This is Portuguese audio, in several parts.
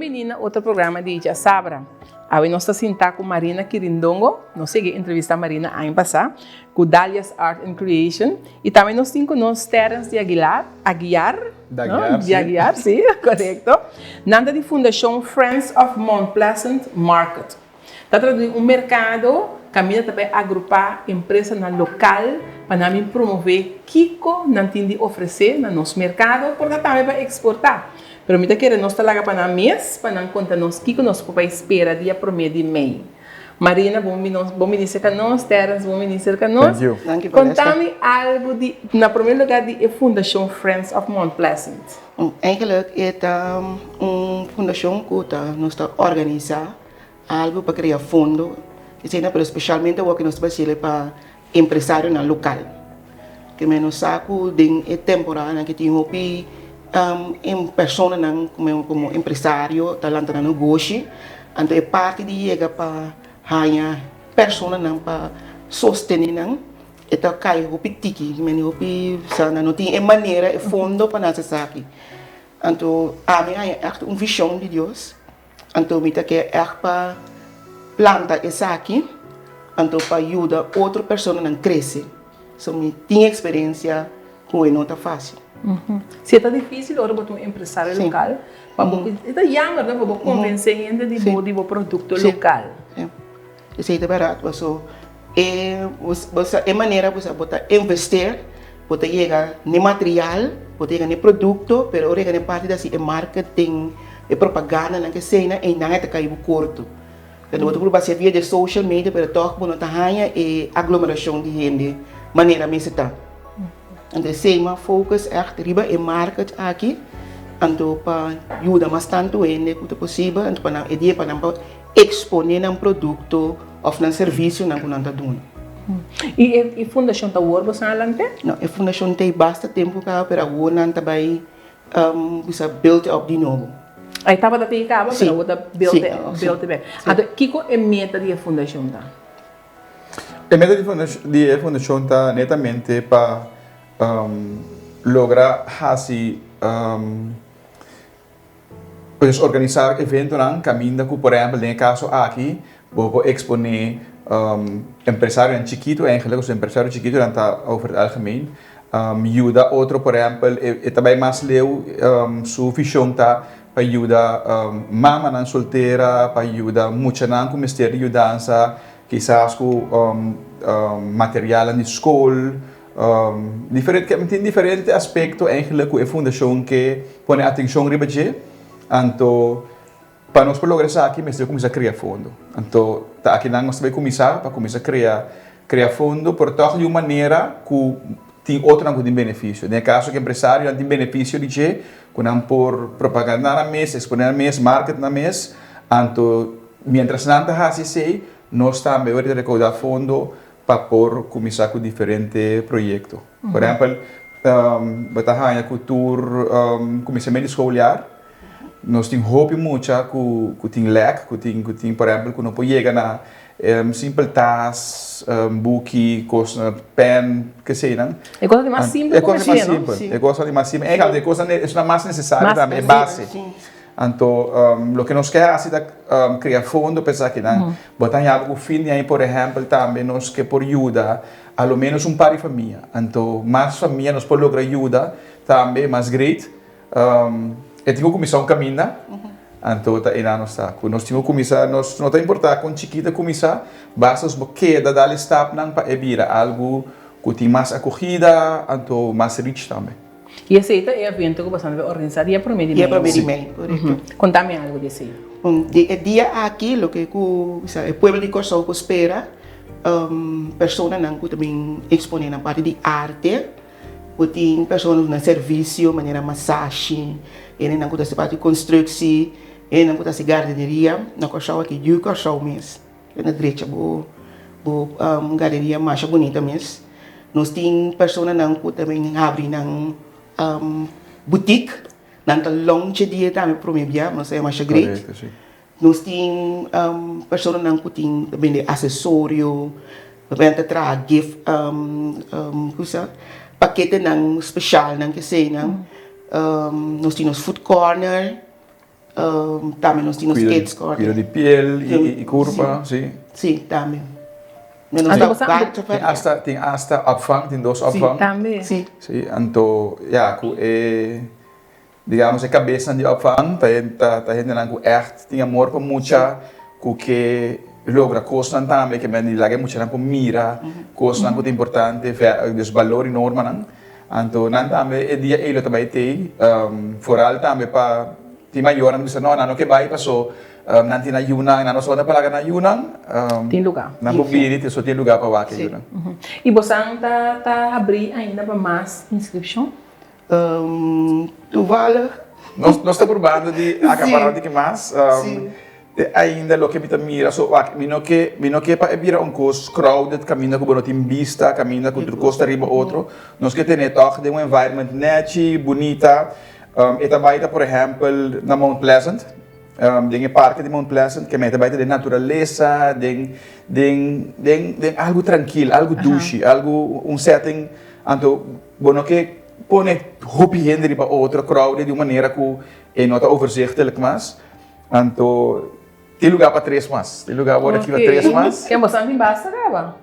Bem-vinda a outro programa de Ija Sabra. Hoje nós estamos sentados com Marina Quirindongo, nós seguimos entrevista a Marina ano passado, com Dalias Art and Creation, e também nós temos conosco Terence de Aguiar, sim, correto, nada de Fundação Friends of Mount Pleasant Market. Está traduzindo um mercado que também agrupar empresas no local para promover Kiko, não tem de oferecer no nosso mercado, porque também para exportar. Pero mita querer nós trabalhar para mês, para não contar nós Kiko, nós podemos esperar dia por mês de maio. Marina, bom ministro que nós, Terence, bom ministro que nós. Conta-me algo de, na primeiro lugar, de Fundação Friends of Mount Pleasant. Eigenlijk é uma fundação que nós organiza algo para criar fundo, especialmente o que nós fazemos para empresários no local. Que menos saco de temporada que tem em pessoa como empresário talento no negócio, então é parte de chegar para ganhar pessoa para sostener então cai o pitiki, menos o não tem maneira e fundo para nós aqui. Então a minha é uma visão de Deus, então me que é para plantar essa aqui, então para ajudar outra pessoa a crescer. So me tem experiência com não está fácil. Se está difícil, ora botar um empresário local, está jammer, né? Para convencer gente de bom produto local. Isso é barato, so é maneira você botar investir, botar chegar no material, botar chegar no produto, pero ora chegar parte da é marketing, é propaganda na que cena e não é que cai curto. Então você pode via de social media, pero toque por não tá ganha e aglomeração de gente, maneira mesmo está. Então, sema focus echt riba em market aqui, então para ajudar bastante ele quanto possível, então para ideia para não exponer um produto ou um serviço não que não está dando. E a fundação está work bastante? Não, a fundação tem bastante tempo para agora não está bem bisa build up de novo. Aí estava da tica, mas agora build bem. Então, que é a meta da fundação tá? A meta da fundação está netamente para lograr assim pues organizar eventos no caminho que por exemplo no caso aqui vou exponer empresário chiquito eigenlijk os empresários chiquito dan tá over het algemeen ajuda outro por exemplo e também mais leu sua visão tá para ajudar mama não solteira para ajudar muita não com mistério de dança quizás com material na escola tem diferente aspecto eigenlijk com a fundação que põe atenção riba de então para nós lograr isso aqui nós começar a criar fundo então tá aqui nós vai começar a criar fundo por tal de uma maneira que tem outro não tem benefício no caso que empresário não tem benefício de que não por propaganda na mesa exponer na mesa market na mesa então mientras não tá assim nós também vamos recaudar fundo para começar com diferentes projetos. Por exemplo, a cultura, começamento escolar, nós temos hope muito que tem leque, que tem, por exemplo, que não pode chegar na simples tas, book, coisa, pen, que sei, não? É coisa de mais simples, é coisa de mais simples, é coisa de mais simples, é coisa mais necessária também, é base. Então, o que nós queremos é criar fundo, pensar que não, botar em algo fim aí, por exemplo, também nós que por ajuda, ao menos par de família. Então, mais família nós podemos lograr ajuda, também mais great. E temos que começar caminho, então tá aí nós está. Nós temos que começar, nós não está importante com chiquita começar, basta os queda dar step não para evira algo que tem mais acolhida, então mais rich também. E esse é o evento que você vai organizar dia por mês de maio. Dia por mês de maio, correto. Conta-me algo desse. Dia aqui, o que o povo de Corsão espera, pessoas que também exponem na parte de arte, tem pessoas na serviço, maneira massagem, ele não tem parte de construção, ele não tem garderia, na Corsão aqui, o Corsão mesmo, na direita, galeria mais bonita mesmo. Nós temos pessoas que também abrem boutique, nanti longe dia também promovia, mas é mais great. Nós temos pessoas que têm também acessório, também traz gift, paquete especial que sei, nós temos food corner, Também nós temos escorte. Cuido de piel e curva, sim. Sim, também. Menos Ah, da você- gato, Tem hasta opvang, tem dois opvang. Também. Sim. Sim, então, ja, digamos, a cabeça de opvang, tá rendendo echt, tem amor para muita, que logra coisa também, que me lage muita na mira, coisa muito importante, dus valor enorme não. Então, não também é dia ele também tem, foral também para ti maior, não diz não que vai passou, nanti na Yunnan, não só na palaga na Yunnan, Tem lugar. na mobilidade só tem lugar para vaca Sim. Yunnan. E você tá abrir ainda para mais inscrição? Tu vale? Nós estamos probando de acabar de que mais. Sim. Ainda lo que me mira, so mino que para vir curso crowded, caminha com tem vista, caminha com outro costa riba outro. Nós que temos toch de environment net, bonita. E também por exemplo na Mount Pleasant. Tem parque de Mount Pleasant que me também de natureza, tem algo tranquilo, algo douce, algo setting, então bueno que pone hopi gente riba outro crowded de uma maneira que é nota overzichtelijk mas. Então tem lugar para 3 mais. Tem lugar agora aqui para 3 mais. Que é bastante em basta, acaba?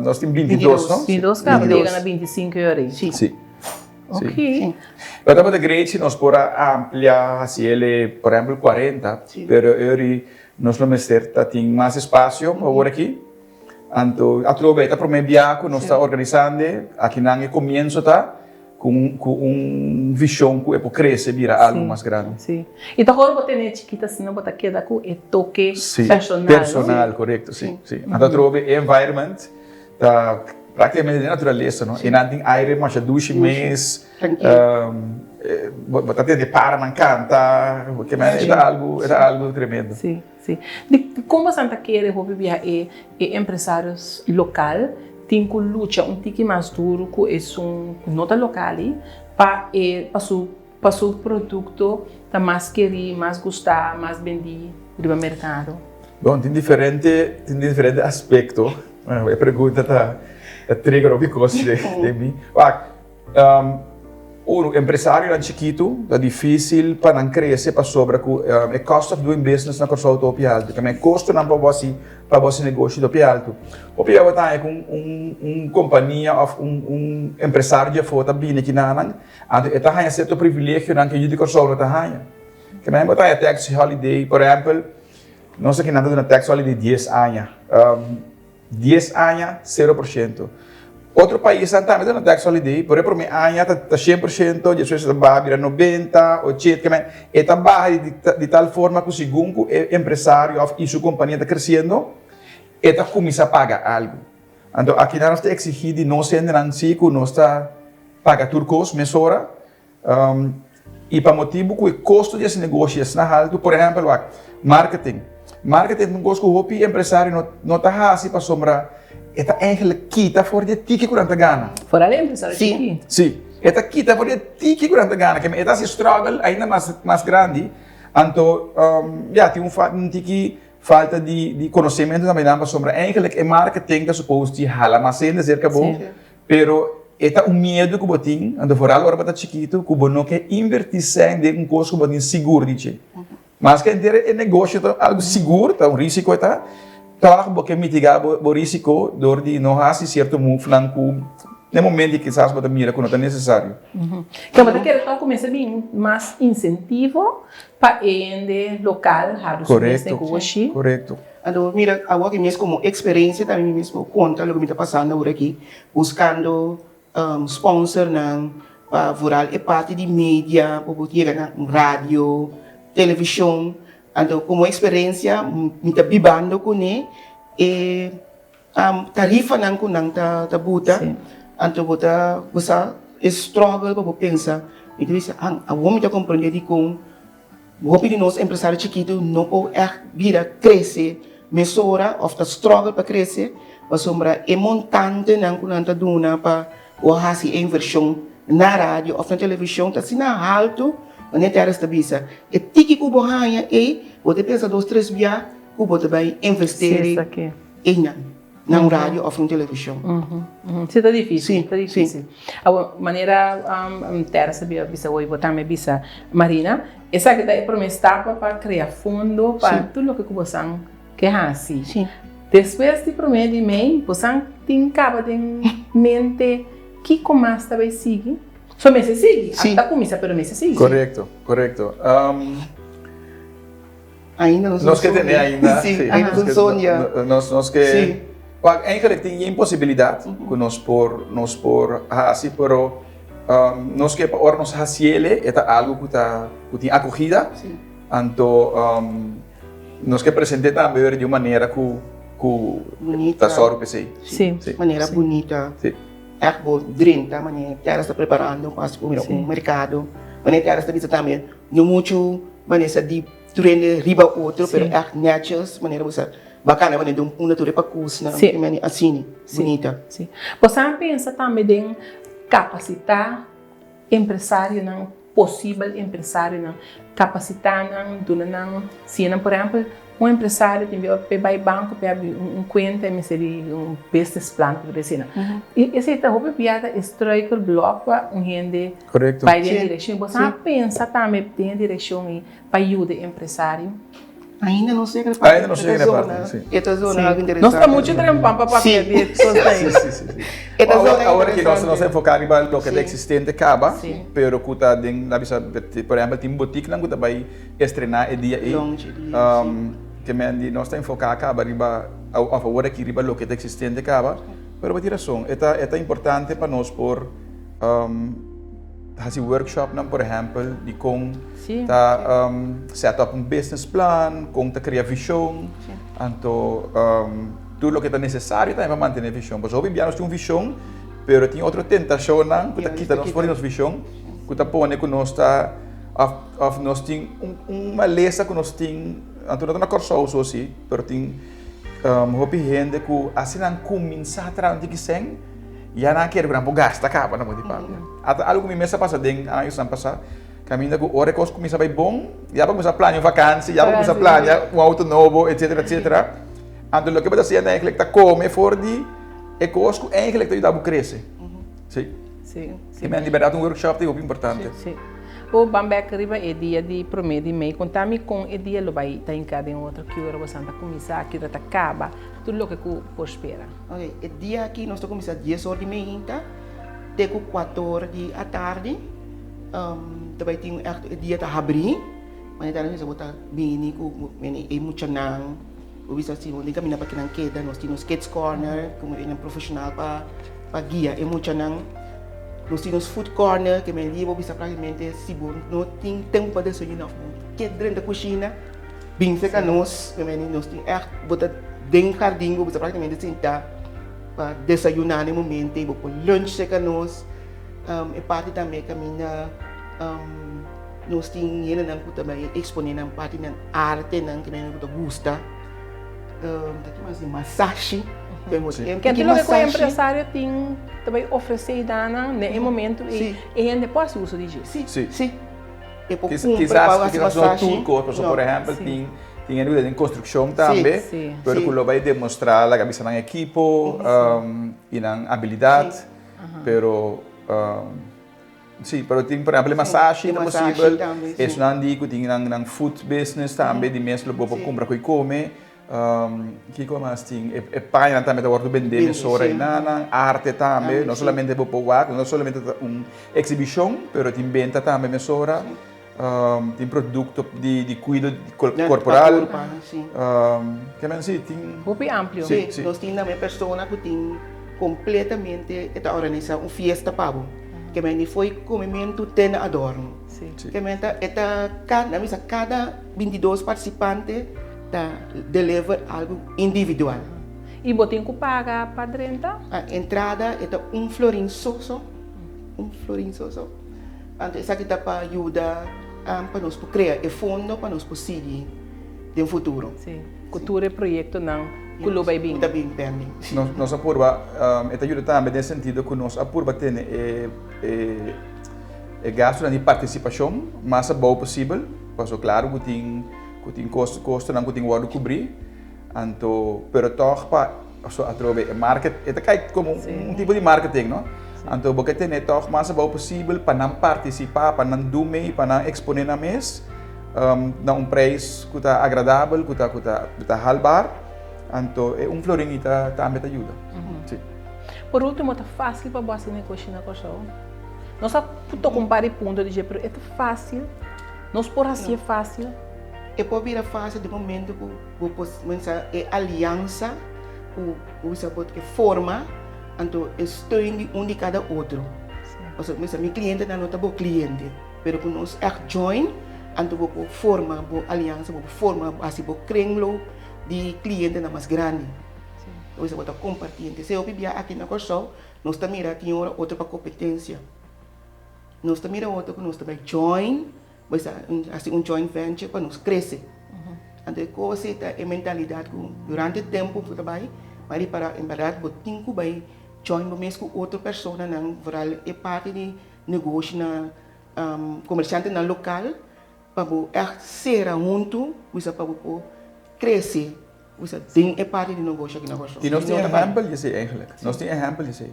Nós temos 22, não? 22 cabo, chega na 25 euros. Sim. Sim. Ok. Sim. Eu estava de grande, nós podemos ampliar, se ele, por exemplo, 40, Sim. pero hoje nós não tem mais espaço agora aqui. Então, aproveita para o meu viaje, nós estamos organizando, aqui não é começo, tá? Com visão que é para crescer, vira algo mais grande. Sim. Então, agora você tem chiquita, assim, não botar queda com é toque Sim, personal. personal, correto, sim. Então, trove environment, tá praticamente de natureza, não? E não tem aire, mas a duche mês, botar de para não canta, porque era algo tremendo. Sim, sim. Como Santa quer viver empresários local, tem que lutar tique mais duro com esse nota local para seu produto tá mais querer, mais gostar, mais vender no mercado. Bom, tem diferente aspecto. A pergunta tá trigger o cost de mim. O empresário é chiquito, é difícil para não crescer, para sobra com o cost of doing business na corso top alto, que é custo não para você negócio top alto. O pior é com companhia ou empresário de fora bem aqui na nang, então é certo privilégio não que eu de corso não tá que me botar tax holiday, por exemplo, não sei que nada de tax holiday 10 anos, 10 anos 0%. Outro país também tem tax holiday, por exemplo, ano está 100%, depois está vira 90, 80, e está baixa de tal forma que segundo o empresário e sua companhia está crescendo, está começa a pagar algo. Então, aqui nós estamos exigindo de nós ser assim, que nós está paga turcos, mesora, e para motivo que o custo desse negócio é alto, por exemplo, marketing. Marketing é um gosto que o empresário não está assim para sombra. Eta eigenlijk kita voor je tiki kurang gana. Fora ali, empresário Sim. chiqui. Sim. Eta kita voor je tiki kurang gana. Que eta se struggle ainda mais grande. Então, tem tiki falta de conhecimento também na sombra. Eigenlijk é marketing que supposed to hala mas ainda cerca bom. Pero eta medo que botin, ando fora agora para chiquito, que não quer investir sem de coisa que botin seguro dice. Mas que é negócio algo seguro, tá risco eta. Toch porque mitigar o risco door die não há certo move no momento que quizás você mira quando é necessário. Que você quer só começar bem mais incentivo para ende local, har os negócios. Correto. Então, mira, agora mesmo como experiência também mesmo conta o que está passando agora aqui, buscando sponsor para virar parte de mídia, para chegar na rádio, televisão. Então, como experiência, me está bibando com ele e tarifa não com não tá buta. Então, você struggle para pensar. Então, a homem está compreendendo com o de nós empresários chiquitos não pode vir a crescer, mesura ou está struggle para crescer, para sombra é montante não com não tá duna para o fazer inversão na rádio ou na televisão, está assim na alto. Não é essa bisa. E tiki que o hanha e você pensa 2, 3 dias que você vai investir na rádio ou na televisão. Isso está difícil. Sim, está difícil. A maneira terra sabia bisa hoje botar me bisa Marina essa que é promessa para criar fundo para tudo o que você quer assim. Sim. Depois de promessa de mim, você tem cabo de mente que começa também seguir. Só me segue. Sim. Até começa pelo me segue. Correcto. Ainda não Nós que temos ainda. Sim, ainda não sonha. Nós que... Sim. Eigenlijk tem impossibilidade que nós por assim, pero nós que para nós haciele é algo que tem acolhida. Sim. Então, nós que presente também de uma maneira que Bonita. está só o PC. Sim. Maneira bonita. Sim. Echt bom, drinta, maneira que ela está preparando para o mercado. Maneira que ela está visitando também. Não muito, maneira de treino riba outro, Sim. mas echt netjes, maneira você bacana, maneira de natureza para cozinhar, Sim. maneira assim, bonita. Sim. Você pensa também em capacitar empresário, não possível empresário, não capacitar, não se não, por exemplo, empresário tem que ir ao banco para abrir conta, seria business plan para dizer, e esse é o piada estrutura bloco gente Correcto. vai em direção. Você pensa também em direção para ajudar empresário. Ainda não sei que Ainda não sei que parte, sim. Esta zona é algo Nós interessante. estamos muito trampando para Sim. pessoas. Esta zona é Agora que nós interessante. enfocamos no que Sim. é existente acaba, Sim. pero que está por exemplo, tem boutique não que vai estrenar o dia aí. Longe de- Que nós estamos enfocados acaba riba a favor aqui riba lo que é existente acaba, pero vai ter razão. É importante para nós por fazer workshop não, por exemplo, de como Sim. tá set up business plan, como tá criar visão, então tudo o que é necessário também para manter a visão. Pois obviamente nós temos visão, pero tem outra tentação não, que tá quita nós fora nossa visão, que tá põe que nós tá nós tem uma lista que nós tem, então não é corso ou assim, pero tem hopi gente que assim não começa a trabalhar que sem ya na quero que gasta acaba na muito parte. Até algo me mesa passa den anos não passa. Caminho que hora que começa vai bom, já vamos a planear vacância, já vamos a planear auto novo, etc, etc. Então o que pode ser é que está come for de é coisas que é que está ajudando a crescer. Sim. Sim. Que me liberdade workshop é muito importante. Sim. O Bambeck Riba é dia de prometo de meio. Contame com o dia lo vai estar em cada outra que hora você está começar, que hora acaba, tudo o que você espera. Ok, o dia aqui nós estamos começando às 10 horas da manhã, até 4 horas da tarde. Também tem o dia da abrir, mas também nós vamos bem, é muito não. O bisa assim, onde kami na pakinang queda, nós temos kids corner, como é um profissional para guia, é muito não. Nós temos food corner, que me livro bisa praticamente se bom, não tem tempo para descer não. Que dentro da cozinha, bem seca nós, que me nós tem botar dentro do jardim, bisa praticamente sentar para desayunar no momento, e para lunch seca nós. E parte também caminha nós temos ele não puta também exponer na parte na arte não que me gusta. Daqui mais massagem. Que aquilo que o empresário tem também oferecer dana no momento e ainda pode usar de jeito. Sim. E por Quizás massagem, por exemplo, tem ajuda em construção também, pero que lo vai demonstrar a cabeça na equipo e na habilidade, pero sim, pero tem por exemplo massagem é possível, isso não digo tem na food business também de mesmo para comprar que come. Que mais tem? É paia também da hora do vender mesora e na arte também, não somente para o não somente exibição, mas tem venda também mesora, tem produto de cuidado corporal, que mais tem? Muito amplo. Sim, nós temos também pessoas que têm completamente esta organização fiesta pavo, que me foi comimento tem adorno, que me cada 22 participantes deliver algo individual. E botem que paga para dentro? A entrada é $1 soso. Então, isso aqui está para ajudar para nós criar um fundo para nós seguir no futuro. Sim. Cultura projeto não, que lo vai bem. Está bem pending. Nós apurba, ajuda também nesse sentido que nós apurba tem gasto de participação mais bom possível, porque claro que tem custo não tem o cobrir, então, pero toch para através market, é como tipo de marketing, não? Então, porque tem toch mais bom possível para não participar, para não dormir, para não exponer na mesa, na preço que está agradável, que está halbar, então é florinho que também ajuda. Sim. Por último, é fácil para você negociar na coisa. Nós não comparar ponto de jeito, é fácil. Nós por assim é fácil. E pode vir a fase de momento que a aliança, que forma, então estou de um de cada outro. Ou seja, meu cliente não é o cliente, mas quando nós join, então forma a aliança, forma assim o crenglo de cliente mais grande. Ou seja, você compartilha. Se eu vivia aqui na Corsol, nós também tinha outra para competência. Nós também outra que nós também join, assim joint venture para nós crescer. Então, coisa é mentalidade que durante o tempo que trabalho, mas para em verdade eu tenho que join mesmo com outra pessoa não virar é parte de negócio na comerciante na local para ser junto, para crescer. Ding é parte de negócio aqui na Corsol. E nós temos exemplo disso eigenlijk. Nós temos exemplo disso.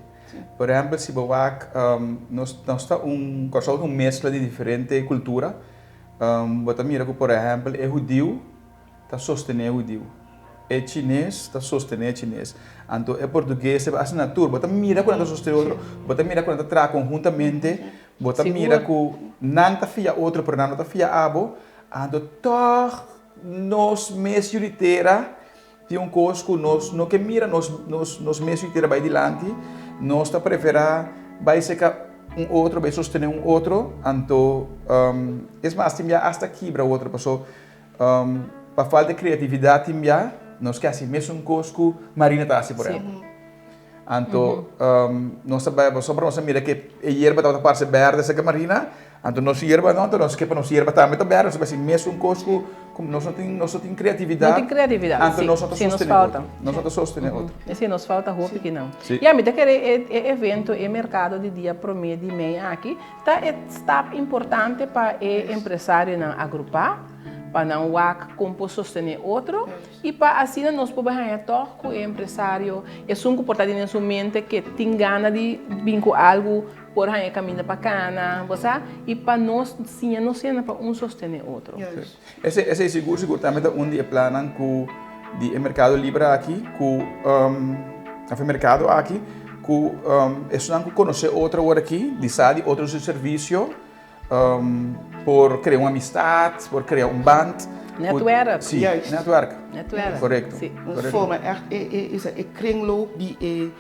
Por exemplo, se nós temos Corsol mescla de diferentes culturas. Você mira que, por exemplo, é judeu, está sostener judeu. É chinês, está sostener chinês. Então, é português, é assinatura. Você mira quando está sostener outro. Você mira quando está trabalhando conjuntamente. Você mira que não está fia outro, por não está fia abo. Então, todos nós mesmos unitera tem coisa que nós não que mira nós mesmos unitera vai adiante. Nós está preferar vai ser outro, vai sostener outro. Então, é mais tem já hasta quebra outra pessoa. Para falta de criatividade tem já nós que assim mesmo coisa que Marina está assim por exemplo. Então, nós sabemos só para nós mira que a hierba está para ser verde essa que Marina. Então, nós hierba não, então nós que para nós hierba também está verde, nós assim mesmo coisa que como nós não tem criatividade. Não tem criatividade. Então, nós sim, nos falta. Nós não sostener outro. Sim, nos falta roupa que não. Sim. E a mim daquele evento e mercado de dia promedio de meia aqui está importante para o empresário não agrupar, para não como sostener outro e para assim nós podemos ganhar com o empresário é um comportamento em sua mente que tem ganas de vincular algo por ganhar caminho bacana, você e para nós sim não ser para sostener outro. Esse é seguramente onde é plano que o mercado livre aqui, que o mercado aqui, que é só conhecer outra hora aqui, de sair outro serviço. Por criar uma amistade, por criar band. Network. Sim, network. Correto. Sim. Forma é crenglo de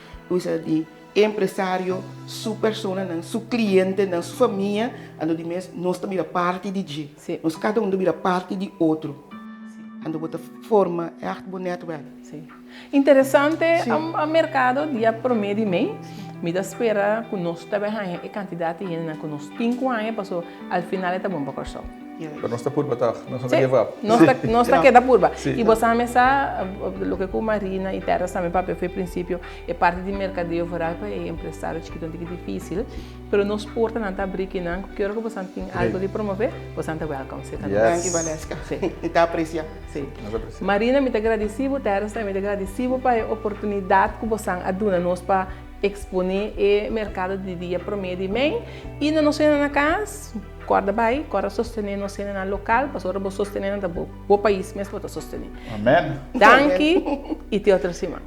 empresário, sua pessoa, sua cliente, sua família, nós também parte de nós cada um também parte de outro. Então, a forma é um network. Sim. Interessante o mercado dia promedio de mês. Me dá espera que nós também ganhamos a quantidade de gente que nós 5 anos passou ao final é bom para Corsol. Pero nós está por batar, nós não give up. Nós está queda purba. E você começa o que com Marina e Terra também para foi princípio é parte de mercadeio viral para empresário que é difícil, pero nós porta não tá abrir não, porque hora que você tem algo de promover, você está welcome. Thank you, Valesca. Está apreciado. Sim. Marina me agradecido, Terra também me agradecido para a oportunidade que você aduna nós para exponer o mercado de dia promedio de mês e não nos na casa corda vai, corda sostener no cena local, para agora vou sostener no país mesmo para sostener. Amém. Danke e te outra semana.